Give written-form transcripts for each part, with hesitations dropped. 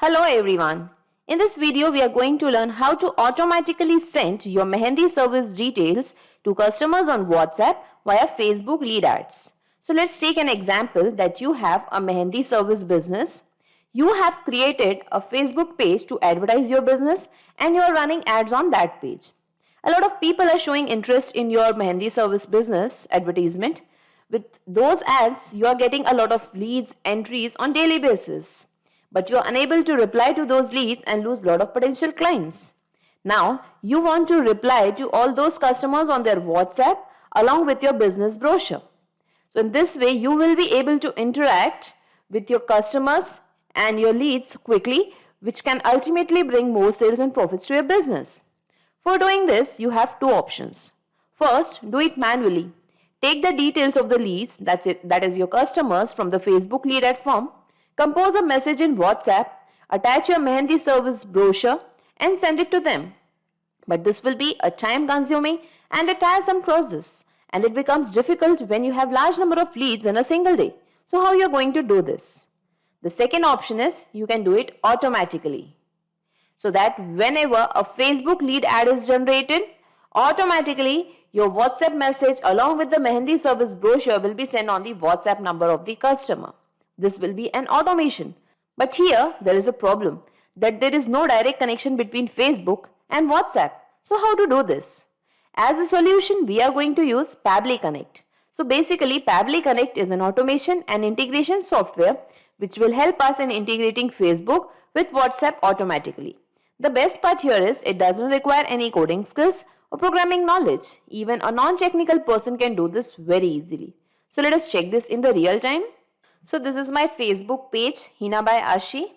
Hello everyone. In this video, we are going to learn how to automatically send your Mehendi service details to customers on WhatsApp via Facebook lead ads. So let's take an example that you have a Mehendi service business. You have created a Facebook page to advertise your business and you are running ads on that page. A lot of people are showing interest in your Mehendi service business advertisement. With those ads, you are getting a lot of leads, entries on daily basis. But you are unable to reply to those leads and lose a lot of potential clients. Now, you want to reply to all those customers on their WhatsApp along with your business brochure. So in this way, you will be able to interact with your customers and your leads quickly, which can ultimately bring more sales and profits to your business. For doing this, you have two options. First, do it manually. Take the details of the leads, that is your customers, from the Facebook lead ad form. Compose a message in WhatsApp, attach your Mehendi service brochure and send it to them. But this will be a time-consuming and a tiresome process, and it becomes difficult when you have large number of leads in a single day. So how you are going to do this? The second option is you can do it automatically. So that whenever a Facebook lead ad is generated, automatically your WhatsApp message along with the Mehendi service brochure will be sent on the WhatsApp number of the customer. This will be an automation. But here there is a problem that there is no direct connection between Facebook and WhatsApp. So how to do this? As a solution, we are going to use Pabbly Connect. So basically, Pabbly Connect is an automation and integration software which will help us in integrating Facebook with WhatsApp automatically. The best part here is it doesn't require any coding skills or programming knowledge. Even a non-technical person can do this very easily. So let us check this in the real time. So this is my Facebook page, Hina by Ashi.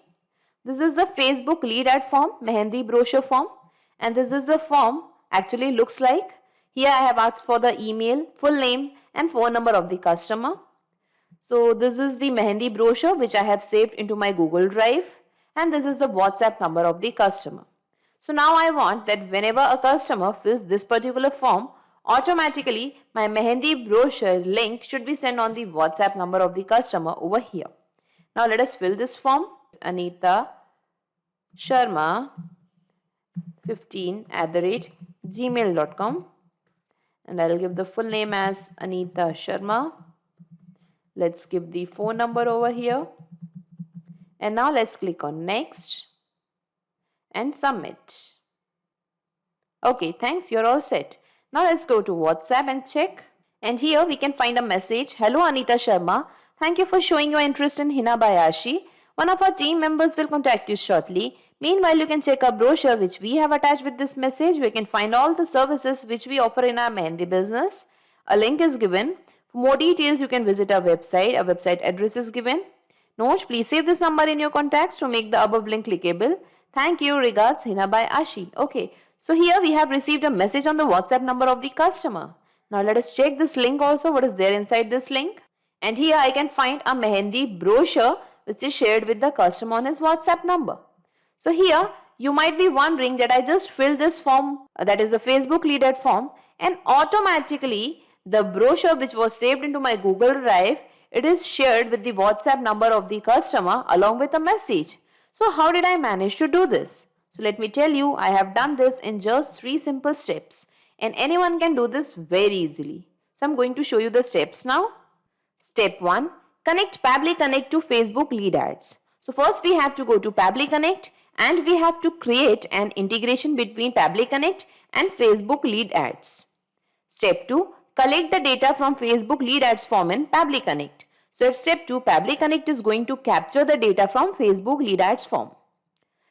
This is the Facebook lead ad form, Mehendi brochure form. And this is the form actually looks like. Here I have asked for the email, full name and phone number of the customer. So this is the Mehendi brochure which I have saved into my Google Drive. And this is the WhatsApp number of the customer. So now I want that whenever a customer fills this particular form, automatically my Mehendi brochure link should be sent on the WhatsApp number of the customer over here. Now let us fill this form. Anita Sharma 15@gmail.com, and I will give the full name as Anita Sharma. Let's give the phone number over here. And now let's click on next and submit. Okay, thanks, you're all set. Now let's go to WhatsApp and check. And here we can find a message. Hello Anita Sharma. Thank you for showing your interest in Hina by Ashi. One of our team members will contact you shortly. Meanwhile, you can check our brochure which we have attached with this message. We can find all the services which we offer in our Mehendi business. A link is given. For more details, you can visit our website. Our website address is given. Note, please save this number in your contacts to make the above link clickable. Thank you. Regards, Hina by Ashi. Okay. So here we have received a message on the WhatsApp number of the customer. Now let us check this link also, what is there inside this link. And here I can find a Mehendi brochure which is shared with the customer on his WhatsApp number. So here you might be wondering that I just filled this form, that is the Facebook lead ad form, and automatically the brochure which was saved into my Google Drive, it is shared with the WhatsApp number of the customer along with a message. So how did I manage to do this? So let me tell you, I have done this in just 3 simple steps, and anyone can do this very easily. So I'm going to show you the steps now. Step 1. Connect Pabbly Connect to Facebook lead ads. So first we have to go to Pabbly Connect and we have to create an integration between Pabbly Connect and Facebook lead ads. Step 2. Collect the data from Facebook lead ads form in Pabbly Connect. So at step 2, Pabbly Connect is going to capture the data from Facebook lead ads form.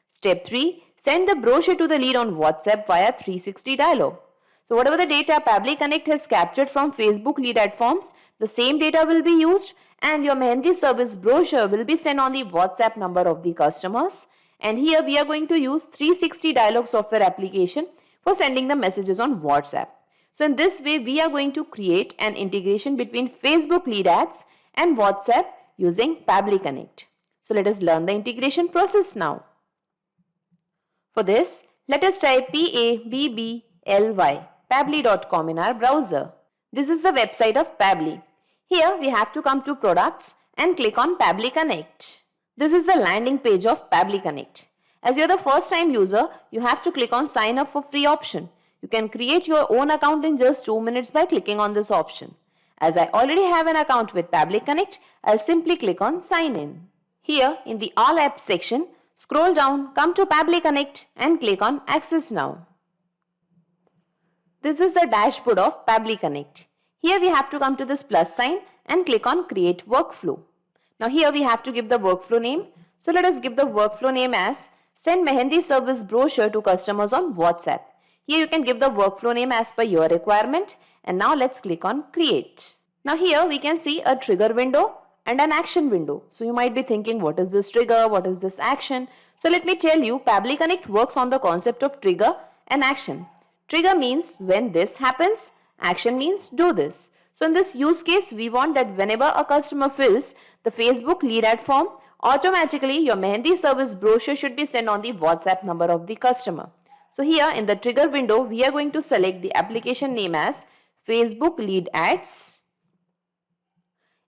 Step 3. Send the brochure to the lead on WhatsApp via 360 dialog. So whatever the data Pabbly Connect has captured from Facebook lead ad forms, the same data will be used and your Mehendi service brochure will be sent on the WhatsApp number of the customers. And here we are going to use 360 dialog software application for sending the messages on WhatsApp. So in this way, we are going to create an integration between Facebook lead ads and WhatsApp using Pabbly Connect. So let us learn the integration process now. For this, let us type Pabbly, pabbly.com in our browser. This is the website of Pabbly. Here we have to come to products and click on Pabbly Connect. This is the landing page of Pabbly Connect. As you're the first time user, you have to click on sign up for free option. You can create your own account in just 2 minutes by clicking on this option. As I already have an account with Pabbly Connect, I'll simply click on sign in. Here in the all apps section, scroll down, come to Pabbly Connect and click on access now. This is the dashboard of Pabbly Connect. Here we have to come to this plus sign and click on create workflow. Now here we have to give the workflow name. So let us give the workflow name as send Mehendi service brochure to customers on WhatsApp. Here you can give the workflow name as per your requirement. And now let's click on create. Now here we can see a trigger window and an action window. So you might be thinking, what is this trigger? What is this action? So let me tell you, Pabbly Connect works on the concept of trigger and action. Trigger means when this happens, action means do this. So in this use case, we want that whenever a customer fills the Facebook lead ad form, automatically your Mehendi service brochure should be sent on the WhatsApp number of the customer. So here in the trigger window, we are going to select the application name as Facebook lead ads.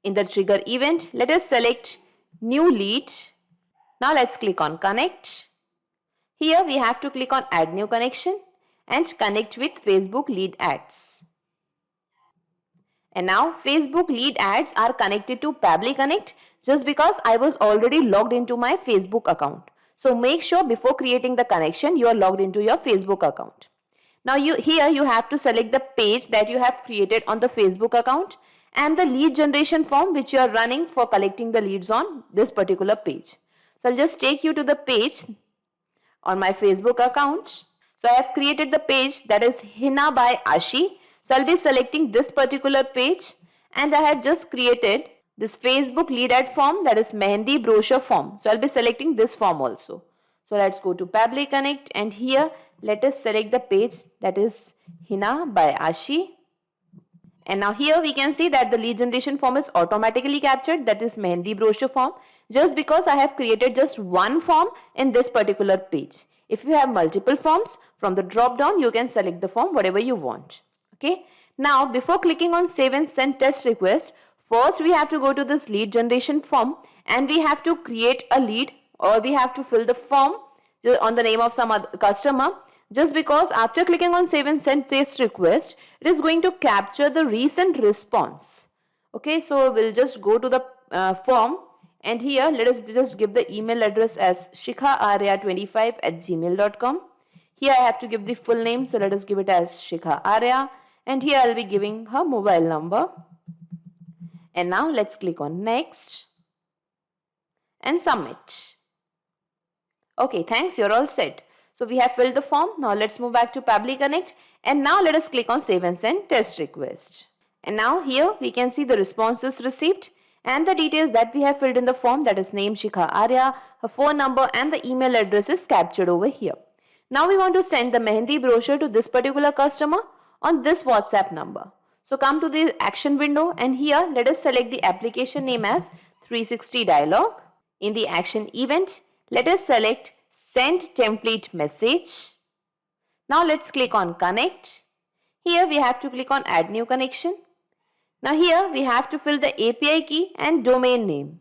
In the trigger event, let us select new lead. Now let's click on connect. Here we have to click on add new connection and connect with Facebook lead ads. And now Facebook lead ads are connected to Pabbly Connect just because I was already logged into my Facebook account. So make sure before creating the connection you are logged into your Facebook account. Now here you have to select the page that you have created on the Facebook account and the lead generation form which you are running for collecting the leads on this particular page. So I'll just take you to the page on my Facebook account. So I have created the page that is Hina by Ashi. So I'll be selecting this particular page and I have just created this Facebook lead ad form that is Mehendi brochure form. So I'll be selecting this form also. So let's go to Pabbly Connect and here let us select the page that is Hina by Ashi. And now here we can see that the lead generation form is automatically captured, that is Mehendi brochure form, just because I have created just one form in this particular page. If you have multiple forms, from the drop down you can select the form whatever you want. Okay. Now before clicking on save and send test request, first we have to go to this lead generation form and we have to create a lead or we have to fill the form on the name of some other customer, just because after clicking on save and send test request, it is going to capture the recent response. Okay, so we'll just go to the form and here let us just give the email address as shikhaarya25@gmail.com. Here I have to give the full name, so let us give it as Shikha Arya. And here I'll be giving her mobile number. And now let's click on next and submit. Okay, thanks, you're all set. So we have filled the form. Now let's move back to Pabbly Connect and now let us click on save and send test request. And now here we can see the responses received and the details that we have filled in the form, that is name Shikha Arya, her phone number and the email address is captured over here. Now we want to send the Mehendi brochure to this particular customer on this WhatsApp number. So come to the action window and here let us select the application name as 360 Dialog. In the action event, let us select send template message. Now let's click on connect. Here we have to click on add new connection. Now here we have to fill the API key and domain name.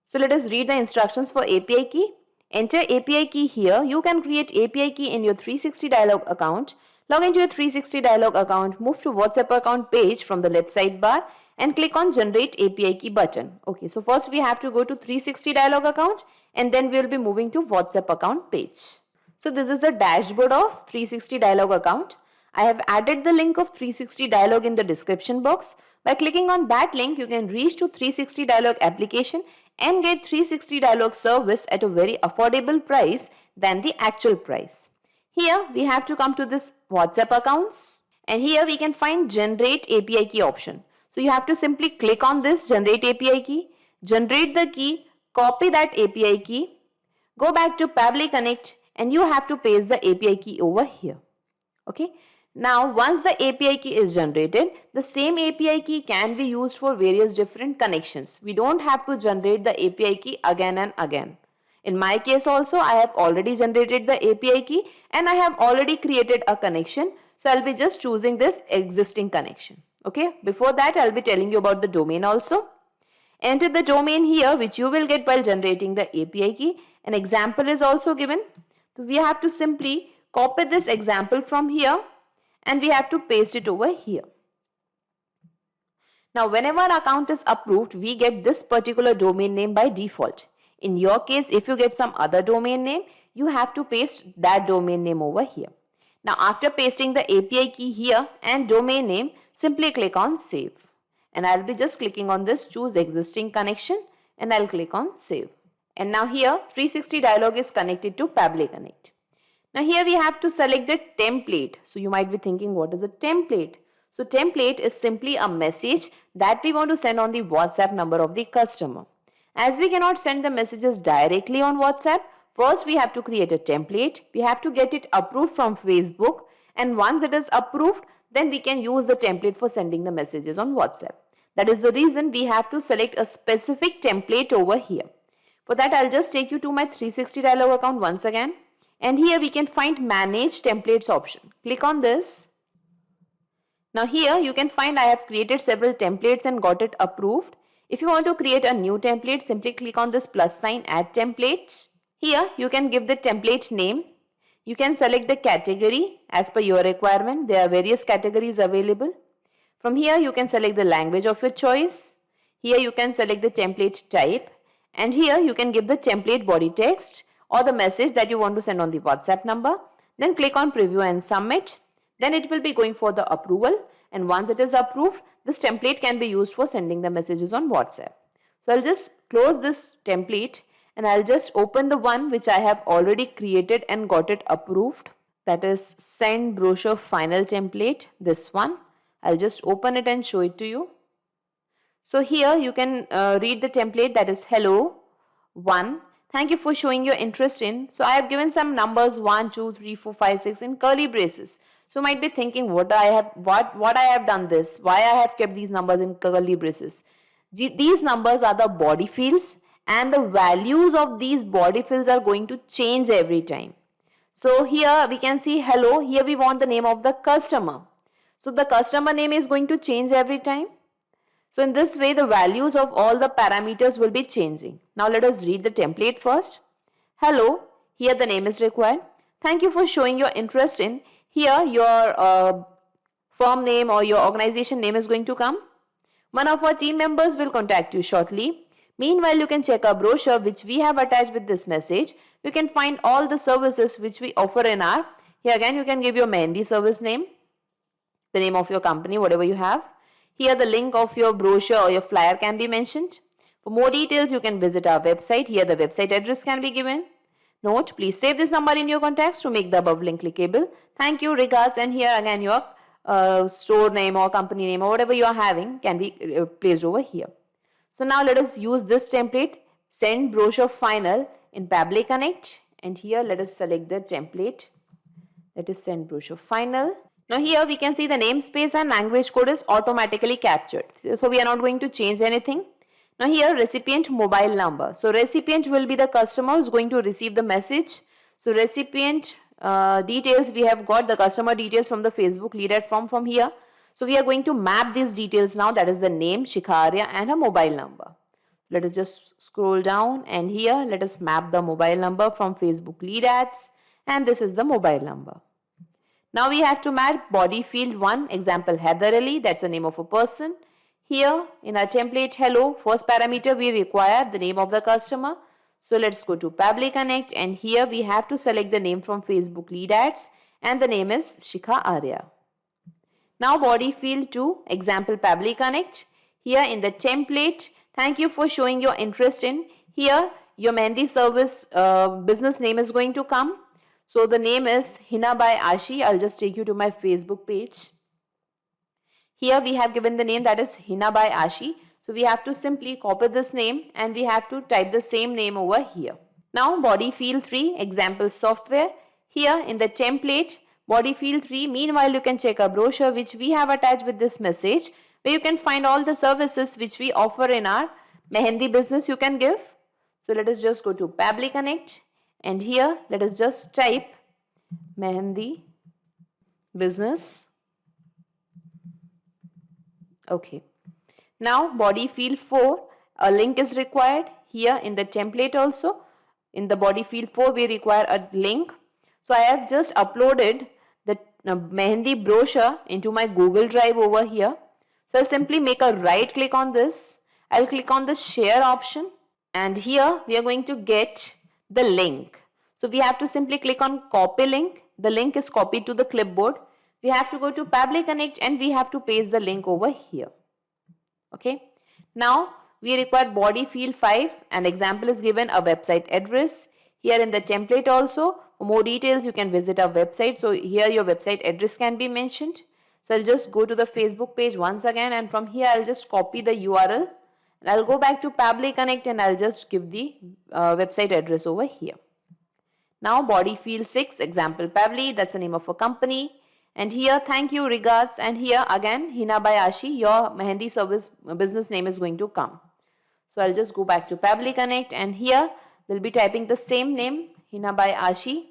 So let us read the instructions for API key. Enter API key here. You can create API key in your 360 Dialog account. Log into your 360 Dialog account, move to WhatsApp account page from the left sidebar and click on generate API key button. Okay, so first we have to go to 360 Dialog account and then we will be moving to WhatsApp account page. So this is the dashboard of 360 Dialog account. I have added the link of 360 Dialog in the description box. By clicking on that link, you can reach to 360 Dialog application and get 360 Dialog service at a very affordable price than the actual price. Here we have to come to this WhatsApp accounts and here we can find generate API key option. So you have to simply click on this generate API key, generate the key, copy that API key, go back to Pabbly Connect and you have to paste the API key over here. Okay. Now once the API key is generated, the same API key can be used for various different connections. We don't have to generate the API key again and again. In my case also, I have already generated the API key and I have already created a connection. So I'll be just choosing this existing connection. Okay. Before that, I'll be telling you about the domain also. Enter the domain here which you will get while generating the API key. An example is also given. So we have to simply copy this example from here and we have to paste it over here. Now whenever our account is approved, we get this particular domain name by default. In your case, if you get some other domain name, you have to paste that domain name over here. Now after pasting the API key here and domain name, simply click on save. And I'll be just clicking on this choose existing connection and I'll click on save. And now here 360 dialog is connected to Pabbly Connect. Now here we have to select the template. So you might be thinking, what is a template? So template is simply a message that we want to send on the WhatsApp number of the customer. As we cannot send the messages directly on WhatsApp, first we have to create a template. We have to get it approved from Facebook, and once it is approved, then we can use the template for sending the messages on WhatsApp. That is the reason we have to select a specific template over here. For that, I'll just take you to my 360 dialog account once again. And here we can find manage templates option. Click on this. Now here you can find I have created several templates and got it approved. If you want to create a new template, simply click on this plus sign add template. Here you can give the template name. You can select the category as per your requirement. There are various categories available. From here you can select the language of your choice. Here you can select the template type. And here you can give the template body text or the message that you want to send on the WhatsApp number. Then click on preview and submit. Then it will be going for the approval, and once it is approved, this template can be used for sending the messages on WhatsApp. So I'll just close this template and I'll just open the one which I have already created and got it approved. That is send brochure final template, this one. I'll just open it and show it to you. So here you can read the template, that is hello 1. Thank you for showing your interest in. So I have given some numbers 1, 2, 3, 4, 5, 6 in curly braces. So you might be thinking what I have done this, why I have kept these numbers in curly braces. These numbers are the body fields and the values of these body fields are going to change every time. So here we can see hello, here we want the name of the customer. So the customer name is going to change every time. So in this way, the values of all the parameters will be changing. Now let us read the template first. Hello, here the name is required. Thank you for showing your interest in. Here your firm name or your organization name is going to come. One of our team members will contact you shortly. Meanwhile, you can check our brochure which we have attached with this message. You can find all the services which we offer in our. Here again you can give your Mehendi service name, the name of your company, whatever you have. Here the link of your brochure or your flyer can be mentioned. For more details, you can visit our website. Here the website address can be given. Note, please save this number in your contacts to make the above link clickable. Thank you, regards, and here again your store name or company name or whatever you are having can be placed over here. So now let us use this template, send brochure final in Pabbly Connect, and here let us select the template, that is send brochure final. Now here we can see the namespace and language code is automatically captured. So we are not going to change anything. Now here recipient mobile number. So recipient will be the customer who is going to receive the message. So recipient details, we have got the customer details from the Facebook lead ad form from here. So we are going to map these details now, that is the name Shikha Arya and her mobile number. Let us just scroll down and here let us map the mobile number from Facebook lead ads, and this is the mobile number. Now we have to map body field 1, example Heather Ali, that's the name of a person. Here in our template hello, first parameter we require the name of the customer. So let's go to Pabbly Connect and here we have to select the name from Facebook lead ads and the name is Shikha Arya. Now body field 2, example Pabbly Connect. Here in the template, thank you for showing your interest in. Here your Mehendi service business name is going to come. So the name is Hina by Ashi. I'll just take you to my Facebook page. Here we have given the name, that is Hina by Ashi. So we have to simply copy this name and we have to type the same name over here. Now body field 3, example software. Here in the template, body field 3, meanwhile you can check a brochure which we have attached with this message, where you can find all the services which we offer in our Mehendi business you can give. So let us just go to Pabbly Connect and here let us just type Mehendi business. Okay. Now body field 4, a link is required. Here in the template also, in the body field 4, we require a link. So I have just uploaded the Mehendi brochure into my Google Drive over here. So I'll simply make a right click on this. I'll click on the share option, and here we are going to get the link. So we have to simply click on copy link. The link is copied to the clipboard. We have to go to Pabbly Connect and we have to paste the link over here. Okay. Now we require body field 5. An example is given, a website address. Here in the template also, for more details you can visit our website. So here your website address can be mentioned. So I'll just go to the Facebook page once again, and from here I'll just copy the URL and I'll go back to Pabbly Connect and I'll just give the website address over here. Now body field 6, example Pabbly, that's the name of a company. And here thank you, regards, and here again Hina by Ashi, your Mehendi service business name is going to come. So I'll just go back to Pabbly Connect and here we'll be typing the same name, Hina by Ashi.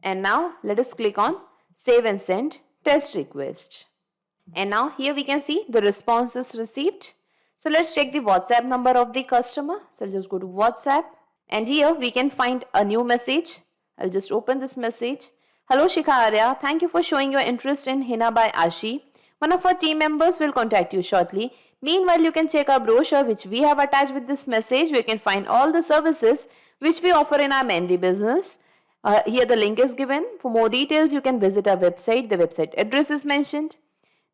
And now let us click on save and send test request. And now here we can see the responses received. So let's check the WhatsApp number of the customer. So I'll just go to WhatsApp and here we can find a new message. I'll just open this message. Hello Shikha Arya, thank you for showing your interest in Hina by Ashi. One of our team members will contact you shortly. Meanwhile, you can check our brochure which we have attached with this message. We can find all the services which we offer in our Mehendi business. Here the link is given. For more details, you can visit our website. The website address is mentioned.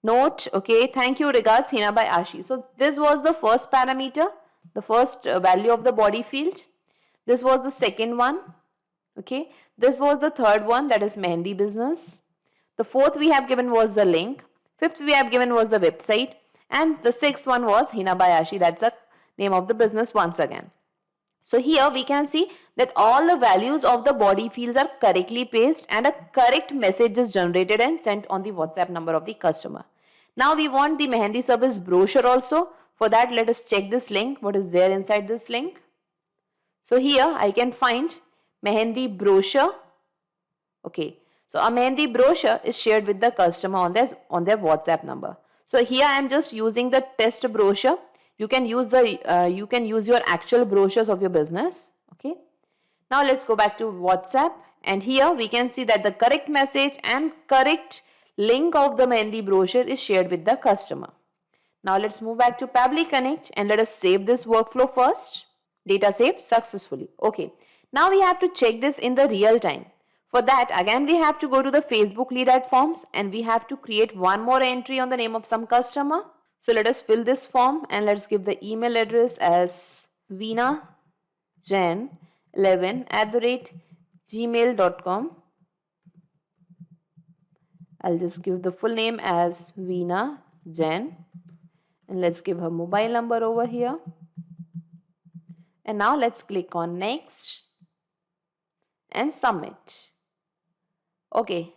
Note, okay, thank you, regards, Hina by Ashi. So this was the first parameter, the first value of the body field. This was the second one, okay. This was the third one, that is Mehendi business. The fourth we have given was the link. Fifth we have given was the website. And the sixth one was Hina by Ashi, that's the name of the business once again. So here we can see that all the values of the body fields are correctly pasted and a correct message is generated and sent on the WhatsApp number of the customer. Now we want the Mehendi service brochure also. For that, let us check this link. What is there inside this link? So here I can find Mehendi brochure. Okay. So a Mehendi brochure is shared with the customer on their WhatsApp number. So here I am just using the test brochure. You can use your actual brochures of your business. Okay. Now let's go back to WhatsApp, and here we can see that the correct message and correct link of the Mehendi brochure is shared with the customer. Now let's move back to Pabbly Connect and let us save this workflow first. Data saved successfully. Okay. Now we have to check this in the real time. For that, again we have to go to the Facebook lead ad forms and we have to create one more entry on the name of some customer. So let us fill this form and let's give the email address as veena11@gmail.com. I'll just give the full name as Veena Jain and let's give her mobile number over here. And now let's click on next and submit. Okay.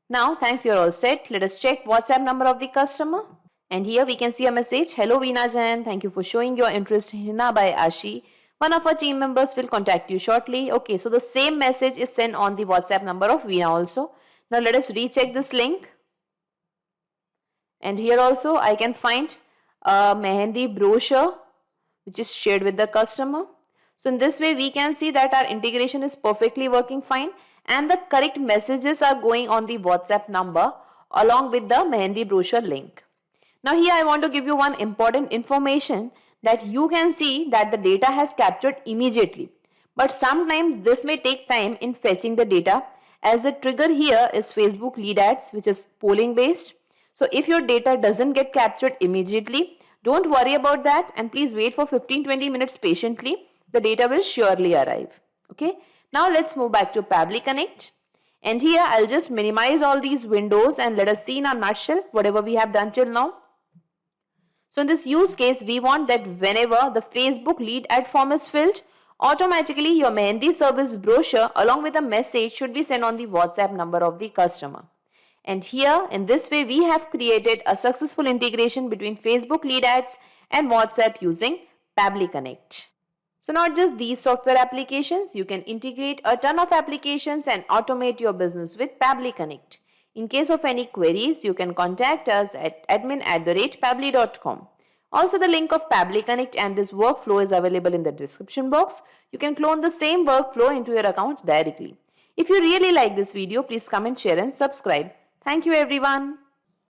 Now thanks, you're all set. Let us check WhatsApp number of the customer. And here we can see a message. Hello Veena Jain, thank you for showing your interest in Hina by Ashi. One of our team members will contact you shortly. Okay, so the same message is sent on the WhatsApp number of Veena also. Now let us recheck this link. And here also I can find a Mehendi brochure which is shared with the customer. So in this way we can see that our integration is perfectly working fine and the correct messages are going on the WhatsApp number along with the Mehendi brochure link. Now here I want to give you one important information that you can see that the data has captured immediately. But sometimes this may take time in fetching the data, as the trigger here is Facebook lead ads, which is polling based. So if your data doesn't get captured immediately, don't worry about that and please wait for 15-20 minutes patiently. The data will surely arrive. Okay. Now let's move back to Pabbly Connect. And here I'll just minimize all these windows and let us see in a nutshell whatever we have done till now. So in this use case, we want that whenever the Facebook lead ad form is filled, automatically your Mehendi service brochure along with a message should be sent on the WhatsApp number of the customer. And here in this way we have created a successful integration between Facebook lead ads and WhatsApp using Pabbly Connect. So not just these software applications, you can integrate a ton of applications and automate your business with Pabbly Connect. In case of any queries, you can contact us at admin@pabbly.com. Also, the link of Pabbly Connect and this workflow is available in the description box. You can clone the same workflow into your account directly. If you really like this video, please comment, share and subscribe. Thank you everyone.